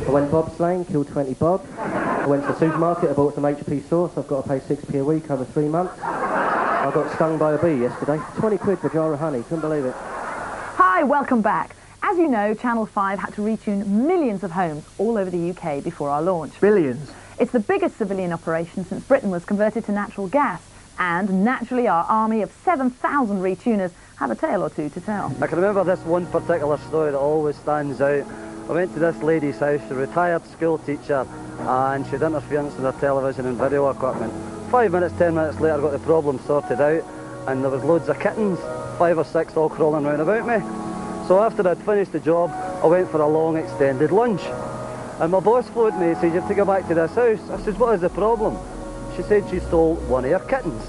I went bobsleighing, killed 20 bob. I went to the supermarket, I bought some HP sauce. I've got to pay 6p a week over 3 months. I got stung by a bee yesterday. 20 quid for a jar of honey, couldn't believe it. Hi, welcome back. As you know, Channel 5 had to retune millions of homes all over the UK before our launch. Billions. It's the biggest civilian operation since Britain was converted to natural gas. And naturally, our army of 7,000 retuners have a tale or two to tell. I can remember this one particular story that always stands out. I went to this lady's house, a retired school teacher, and she had interference in her television and video equipment. 5 minutes, 10 minutes later, I got the problem sorted out, and there was loads of kittens, 5 or 6, all crawling round about me. So after I'd finished the job, I went for a long extended lunch. And my boss phoned me and said, "You have to go back to this house." I said, "What is the problem?" She said she stole one of her kittens.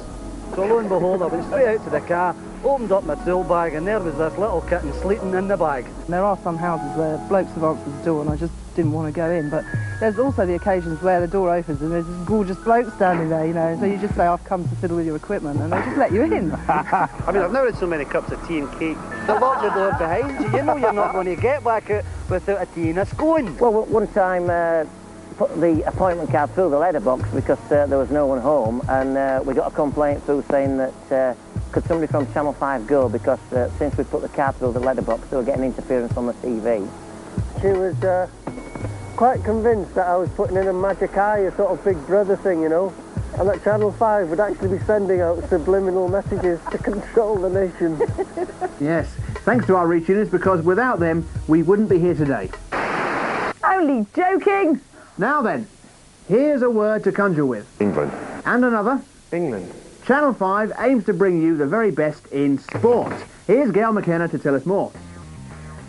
So lo and behold, I went straight out to the car, opened up my tool bag, and there was this little kitten sleeping in the bag. There are some houses where blokes have answered the door and I just didn't want to go in, but there's also the occasions where the door opens and there's this gorgeous bloke standing there, you know, so you just say, "I've come to fiddle with your equipment," and they just let you in. I mean, I've never had so many cups of tea and cake. They lock the door behind you, you know you're not going to get back out without a tea and a scone. Well, one time, put the appointment card through the letterbox because there was no one home, and we got a complaint through saying that could somebody from Channel 5 go, because since we put the card through the letterbox, they were getting interference on the TV. She was quite convinced that I was putting in a magic eye, a sort of big brother thing, you know, and that Channel 5 would actually be sending out subliminal messages to control the nation. Yes, thanks to our retuners, because without them, we wouldn't be here today. Only joking! Now then, here's a word to conjure with. England. And another. England. Channel 5 aims to bring you the very best in sport. Here's Gail McKenna to tell us more.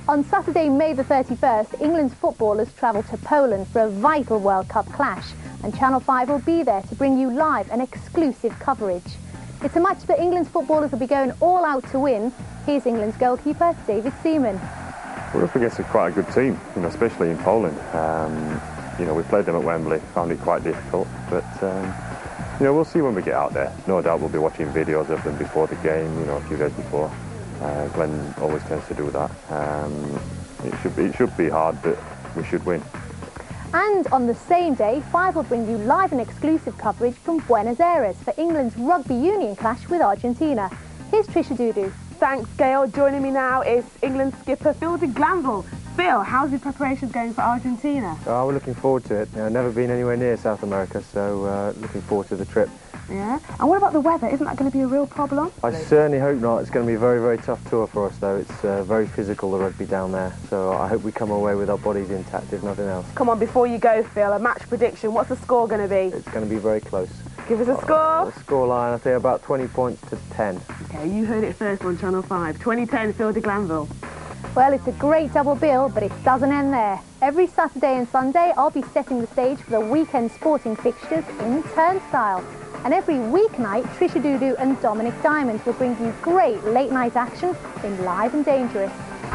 On Saturday, May the 31st, England's footballers travel to Poland for a vital World Cup clash, and Channel 5 will be there to bring you live and exclusive coverage. It's a match that England's footballers will be going all out to win. Here's England's goalkeeper, David Seaman. We're up against quite a good team, you know, especially in Poland. You know, we played them at Wembley, found it quite difficult, but you know, we'll see when we get out there. No doubt we'll be watching videos of them before the game, you know, a few days before. Glenn always tends to do that. It should be hard, but we should win. And on the same day, 5 will bring you live and exclusive coverage from Buenos Aires for England's rugby union clash with Argentina. Here's Trisha Doodoo. Thanks, Gail. Joining me now is England skipper Phil de Glanville. Phil, how's your preparations going for Argentina? Oh, we're looking forward to it. I've never been anywhere near South America, so looking forward to the trip. Yeah? And what about the weather? Isn't that going to be a real problem? I certainly hope not. It's going to be a very, very tough tour for us, though. It's very physical, the rugby down there, so I hope we come away with our bodies intact, if nothing else. Come on, before you go, Phil, a match prediction. What's the score going to be? It's going to be very close. Give us a score. The score line, I think about 20 points to 10. OK, you heard it first on Channel 5. 2010, Phil de Glanville. Well, it's a great double bill, but it doesn't end there. Every Saturday and Sunday, I'll be setting the stage for the weekend sporting fixtures in Turnstile. And every weeknight, Trisha Doodoo and Dominic Diamond will bring you great late-night action in Live and Dangerous.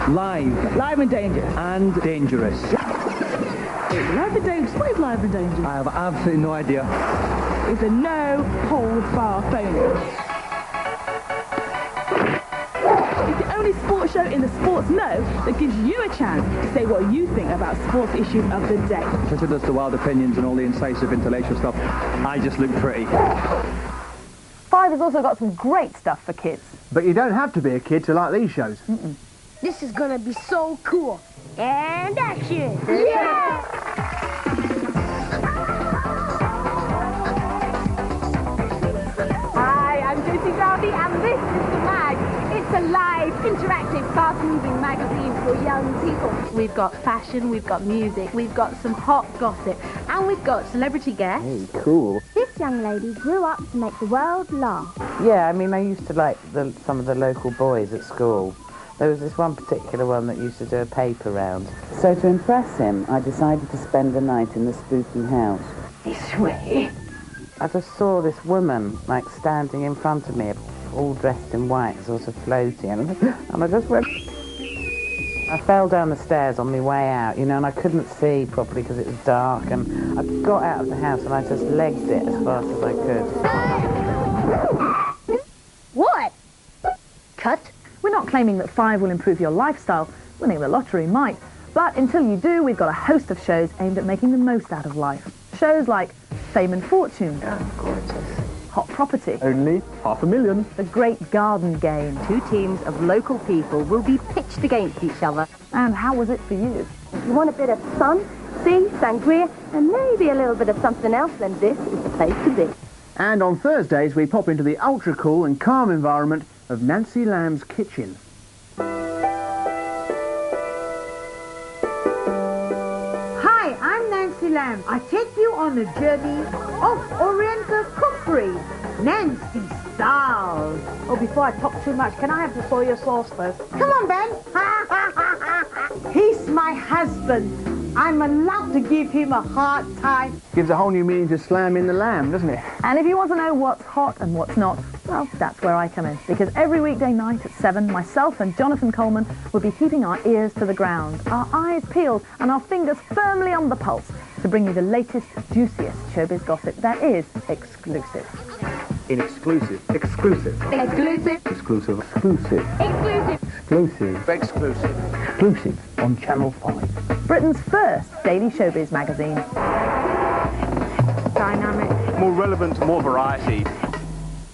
Live and Dangerous. And dangerous. Live and Dangerous? What is Live and Dangerous? I have absolutely no idea. It's a no-holds-bar phone. It's the only sports show in the Sports Know that gives you a chance to say what you think about sports issues of the day. Trisha does the wild opinions and all the incisive intellectual stuff. I just look pretty. 5 has also got some great stuff for kids. But you don't have to be a kid to like these shows. This is gonna be so cool. And action! Yeah! Hi, I'm Josie Darby and this is The Mag. It's a live, interactive, fast-moving magazine for young people. We've got fashion, we've got music, we've got some hot gossip, and we've got celebrity guests. Hey, cool. This young lady grew up to make the world laugh. Yeah, I mean, I used to like some of the local boys at school. There was this one particular one that used to do a paper round. So to impress him, I decided to spend the night in the spooky house. This way. I just saw this woman, like, standing in front of me, all dressed in white, sort of floating, and I just went... I fell down the stairs on my way out, you know, and I couldn't see properly because it was dark, and I got out of the house and I just legged it as fast as I could. What? Cut. We're not claiming that 5 will improve your lifestyle. Winning the lottery might. But until you do, we've got a host of shows aimed at making the most out of life. Shows like Fame and Fortune. Oh, gorgeous. Hot Property. Only $500,000. The Great Garden Game. 2 teams of local people will be pitched against each other. And how was it for you? If you want a bit of sun, sea, sangria, and maybe a little bit of something else, then this is the place to be. And on Thursdays, we pop into the ultra-cool and calm environment of Nancy Lamb's kitchen. Hi, I'm Nancy Lamb. I take you on a journey of Oriental cookery. Nancy Styles. Oh, before I talk too much, can I have the soya sauce first? Come on, Ben. He's my husband. I'm allowed to give him a hard time. Gives a whole new meaning to slamming the lamb, doesn't it? And if you want to know what's hot and what's not, well, that's where I come in. Because every weekday night at 7, myself and Jonathan Coleman will be keeping our ears to the ground, our eyes peeled and our fingers firmly on the pulse to bring you the latest, juiciest showbiz gossip that is exclusive. Exclusive. Exclusive. Exclusive. Exclusive. Exclusive. Exclusive. Exclusive. Exclusive. Exclusive on Channel 5. Britain's first daily showbiz magazine. Dynamic. More relevant, more variety.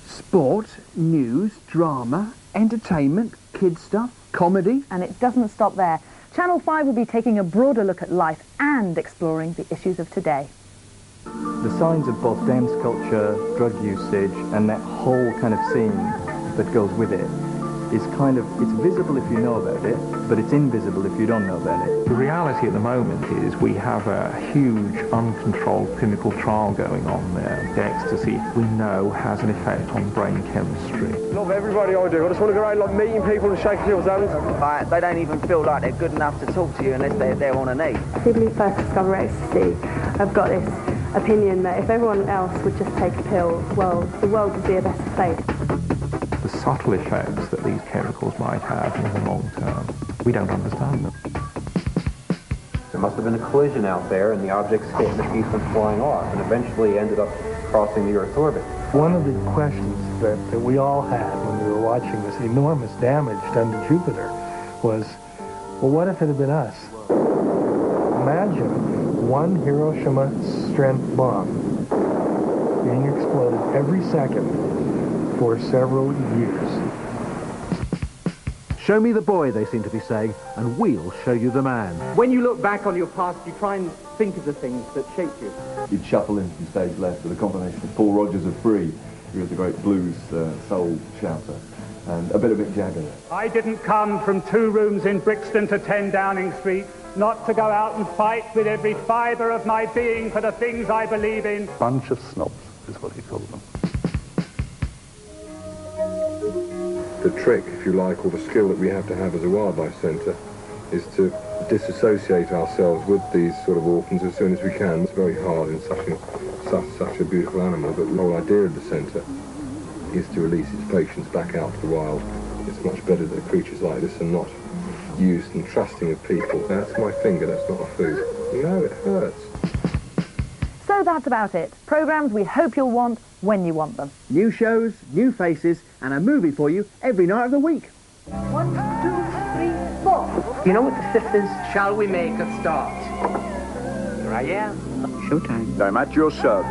Sport, news, drama, entertainment, kids stuff, comedy. And it doesn't stop there. Channel 5 will be taking a broader look at life and exploring the issues of today. The signs of both dance culture, drug usage, and that whole kind of scene that goes with it is kind of, it's visible if you know about it, but it's invisible if you don't know about it. The reality at the moment is we have a huge uncontrolled clinical trial going on there. The ecstasy we know has an effect on brain chemistry. Love everybody I do. I just want to go around like meeting people and shaking people's hands. They don't even feel like they're good enough to talk to you unless they're there on a knee. People who first discover ecstasy have got this opinion that if everyone else would just take a pill, well, the world would be a better place. The subtle effects that these chemicals might have in the long term, we don't understand them. There must have been a collision out there and the objects hit and the piece went flying off and eventually ended up crossing the Earth's orbit. One of the questions that we all had when we were watching this enormous damage done to Jupiter was, well, what if it had been us? Imagine one Hiroshima-strength bomb being exploded every second for several years. Show me the boy, they seem to be saying, and we'll show you the man. When you look back on your past, you try and think of the things that shaped you. You'd shuffle in from stage left with a combination of Paul Rodgers of Free, who was a great blues soul shouter, and a bit of Mick Jagger. I didn't come from 2 rooms in Brixton to 10 Downing Street, not to go out and fight with every fibre of my being for the things I believe in. Bunch of snobs is what he called them. The trick, if you like, or the skill that we have to have as a wildlife centre is to disassociate ourselves with these sort of orphans as soon as we can. It's very hard in such a beautiful animal, but the whole idea of the centre is to release its patients back out to the wild. It's much better that creatures like this are not used and trusting of people. That's my finger, that's not a food. No, it hurts. So that's about it. Programmes we hope you'll want when you want them. New shows, new faces, and a movie for you every night of the week. 1, 2, 3, 4. You know what, the sisters? Shall we make a start? Here I am. Showtime. I'm at your service.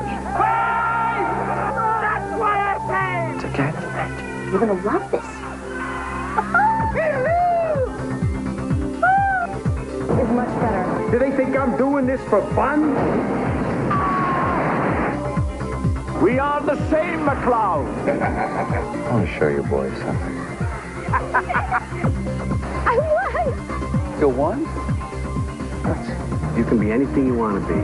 That's why I came! It's okay. You're going to love this. It's much better. Do they think I'm doing this for fun? We are the same, McLeod. I want to show you boys something. I won! You won? You can be anything you want to be.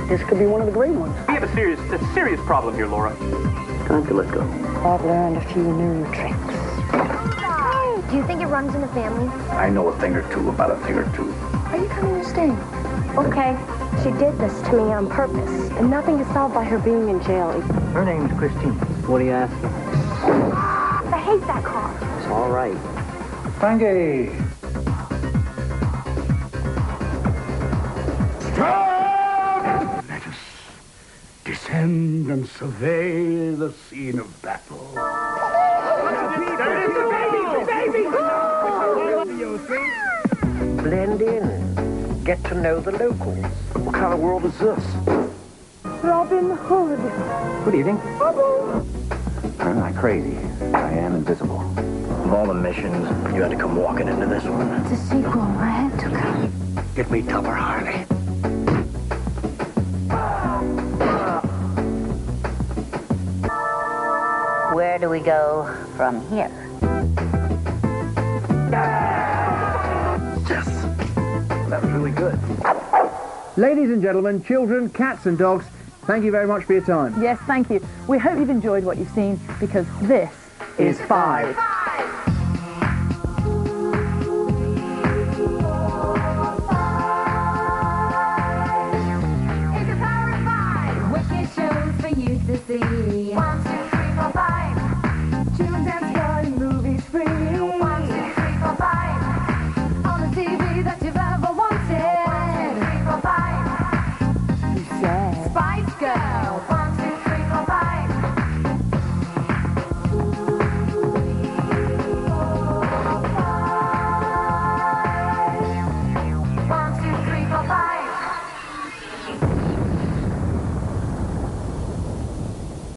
This could be one of the great ones. We have a serious problem here, Laura. Time to let go. I've learned a few new tricks. Do you think it runs in the family? I know a thing or two about a thing or two. Are you coming to stay? Okay. She did this to me on purpose, and nothing is solved by her being in jail. Her name's Christine. What are you asking? I hate that car. It's all right. Frankie! Stop! Let us descend and survey the scene of battle. blend in, get to know the locals. What kind of world is this? Robin Hood. Good evening. I'm not crazy. I am invisible. Of all the missions, you had to come walking into this one. It's a sequel. I had to come. Get me Tupper Harley. Where do we go from here? Yes. That was really good. Ladies and gentlemen, children, cats and dogs, thank you very much for your time. Yes, thank you. We hope you've enjoyed what you've seen, because this is 5.